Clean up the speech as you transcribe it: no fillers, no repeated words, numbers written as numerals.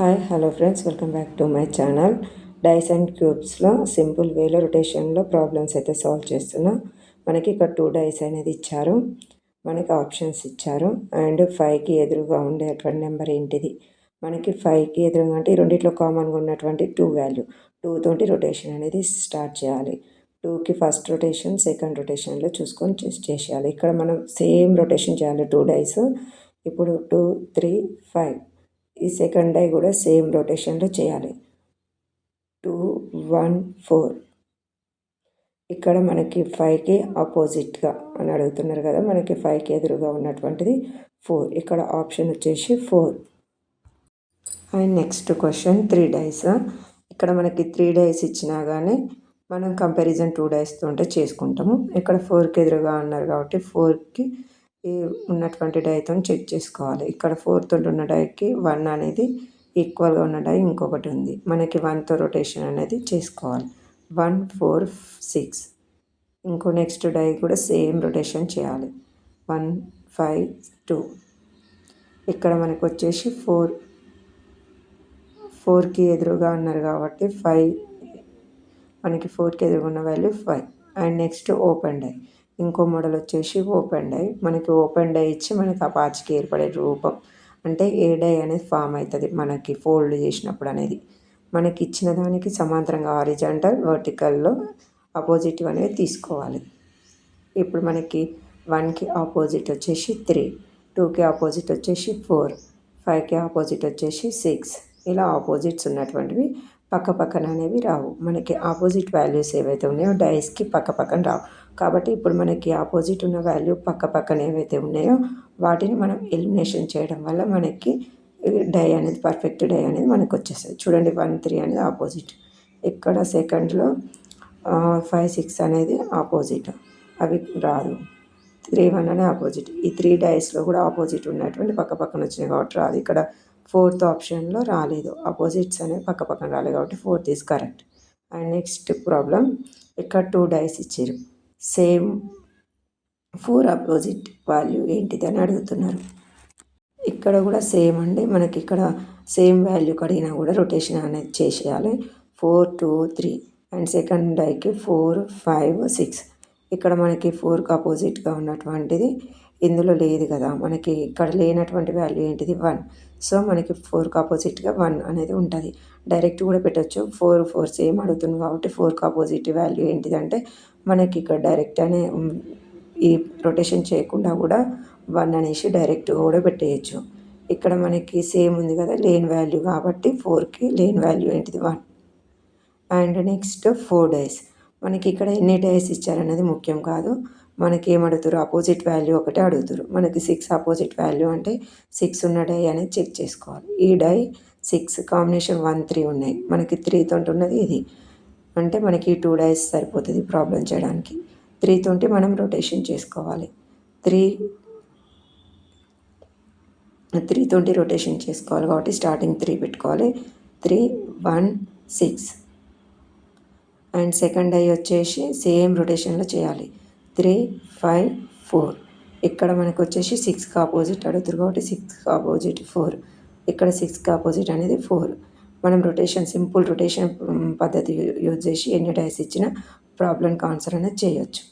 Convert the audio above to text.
Hi hello friends, welcome back to my channel. Dice and క్యూబ్స్లో simple వేలో రొటేషన్లో problems అయితే సాల్వ్ చేస్తున్నా. మనకి ఇక్కడ 2 డైస్ అనేది ఇచ్చారు, మనకి ఆప్షన్స్ ఇచ్చారు. అండ్ 5కి ఎదురుగా ఉండేటువంటి నెంబర్ ఏంటిది? మనకి 5కి ఎదురుగా అంటే రెండిట్లో కామన్గా ఉన్నటువంటి 2 వాల్యూ 2 తోటి రొటేషన్ అనేది స్టార్ట్ చేయాలి. 2కి ఫస్ట్ రొటేషన్ సెకండ్ రొటేషన్లో చూసుకొని చేసేయాలి. ఇక్కడ మనం సేమ్ రొటేషన్ చేయాలి 2 డైస్. ఇప్పుడు 2 3 5 ఈ సెకండ్ డై కూడా సేమ్ రొటేషన్లో చేయాలి. 2 1 4 ఇక్కడ మనకి 5కి ఆపోజిట్గా అని అడుగుతున్నారు కదా, మనకి 5కి ఎదురుగా ఉన్నటువంటిది 4. ఇక్కడ ఆప్షన్ వచ్చేసి 4. And next question 3 dice. ఇక్కడ మనకి 3 డైస్ ఇచ్చినా కానీ మనం కంపారిజన్ 2 డైస్తో ఉంటే చేసుకుంటాము. ఇక్కడ 4కి ఎదురుగా ఉన్నారు కాబట్టి 4కి ఉన్నటువంటి డైతో చెక్ చేసుకోవాలి. ఇక్కడ 4తో ఉన్న డైకి 1 అనేది ఈక్వల్గా ఉన్న డై ఇంకొకటి ఉంది, మనకి 1తో రొటేషన్ అనేది చేసుకోవాలి. 1 4 6 ఇంకో నెక్స్ట్ డై కూడా సేమ్ రొటేషన్ చేయాలి. 1 5 2 ఇక్కడ మనకు వచ్చేసి 4కి ఎదురుగా ఉన్నారు కాబట్టి 5, మనకి 4కి ఎదురుగా ఉన్న value 5. And next open die, ఇంకో మోడల్ వచ్చేసి ఓపెన్ డై. మనకి ఓపెన్ డై ఇచ్చి మనకి ఆ పాచికి ఏర్పడే రూపం అంటే ఏ డై అనేది ఫామ్ అవుతుంది మనకి ఫోల్డ్ చేసినప్పుడు అనేది. మనకి ఇచ్చిన దానికి సమాంతరంగా హారిజాంటల్ వర్టికల్లో ఆపోజిట్ అనేది తీసుకోవాలి. ఇప్పుడు మనకి 1కి ఆపోజిట్ వచ్చేసి 3, 2కి ఆపోజిట్ వచ్చేసి 4, 5కి ఆపోజిట్ వచ్చేసి 6. ఇలా ఆపోజిట్స్ ఉన్నటువంటివి పక్క పక్కన అనేవి రావు. మనకి ఆపోజిట్ వాల్యూస్ ఏవైతే ఉన్నాయో డైస్కి పక్క పక్కన రావు. కాబట్టి ఇప్పుడు మనకి ఆపోజిట్ ఉన్న వాల్యూ పక్క పక్కన ఏవైతే ఉన్నాయో వాటిని మనం ఎలిమినేషన్ చేయడం వల్ల మనకి డై అనేది పర్ఫెక్ట్ డై అనేది మనకు వచ్చేస్తుంది. చూడండి 1 3 అనేది ఆపోజిట్, ఇక్కడ సెకండ్లో 5 6 అనేది ఆపోజిట్, అవి రాదు. 3 1 అనే ఆపోజిట్. ఈ 3 డైస్లో కూడా ఆపోజిట్ ఉన్నటువంటి పక్క పక్కన వచ్చినాయి కాబట్టి రాదు. ఇక్కడ 4th ఆప్షన్లో రాలేదు, ఆపోజిట్స్ అనేవి పక్క పక్కన రాలేదు కాబట్టి 4th is correct. And next problem, ఇక్కడ 2 డైస్ ఇచ్చారు, సేమ్ 4 ఆపోజిట్ వాల్యూ ఏంటిది అని అడుగుతున్నారు. ఇక్కడ కూడా సేమ్ అండి, మనకి ఇక్కడ సేమ్ వాల్యూ అడిగినా కూడా రొటేషన్ అనేది చేసేయాలి. 4 2 3 అండ్ సెకండ్ డైకి 4 5 6. ఇక్కడ మనకి 4కి ఆపోజిట్గా ఉన్నటువంటిది ఇందులో లేదు కదా, మనకి ఇక్కడ లేనటువంటి వాల్యూ ఏంటిది 1. సో మనకి 4కి ఆపోజిట్గా 1 అనేది ఉంటుంది. డైరెక్ట్ కూడా పెట్టచ్చు, 4 4 సేమ్ అడుగుతుంది కాబట్టి 4కి ఆపోజిట్ వాల్యూ ఏంటిదంటే మనకి ఇక్కడ డైరెక్ట్ అనే ఈ రొటేషన్ చేయకుండా కూడా 1 అనేసి డైరెక్ట్గా కూడా పెట్టేయచ్చు. ఇక్కడ మనకి సేమ్ ఉంది కదా లేని వాల్యూ కాబట్టి 4కి లేని వాల్యూ ఏంటిది 1. అండ్ నెక్స్ట్ 4 డైస్, మనకి ఇక్కడ ఎన్ని డైస్ ఇచ్చారనేది ముఖ్యం కాదు, మనకి ఏమడుగుతారు ఆపోజిట్ వాల్యూ ఒకటే అడుగుతారు. మనకి 6 ఆపోజిట్ వాల్యూ అంటే 6 ఉన్న డై అనేది చెక్ చేసుకోవాలి. ఈ డై 6 కాంబినేషన్ 1 3 ఉన్నాయి, మనకి 3 తోటి ఉన్నది ఇది అంటే మనకి 2 డైస్ సరిపోతుంది ప్రాబ్లం చేయడానికి. 3 తోటి మనం రొటేషన్ చేసుకోవాలి. 3 తోటి రొటేషన్ చేసుకోవాలి కాబట్టి స్టార్టింగ్ 3 పెట్టుకోవాలి. 3 1 6 అండ్ సెకండ్ డై వచ్చేసి సేమ్ రొటేషన్లో చేయాలి. 3 5 4 ఇక్కడ మనకు వచ్చేసి 6కి ఆపోజిట్ అడుగుతారు కాబట్టి 6కి ఆపోజిట్ 4. ఇక్కడ 6కి ఆపోజిట్ అనేది 4. మనం రొటేషన్ సింపుల్ రొటేషన్ పద్ధతి యూజ్ చేసి ఎన్ని డైస్ ఇచ్చినా ప్రాబ్లంకి ఆన్సర్ అనేది చేయొచ్చు.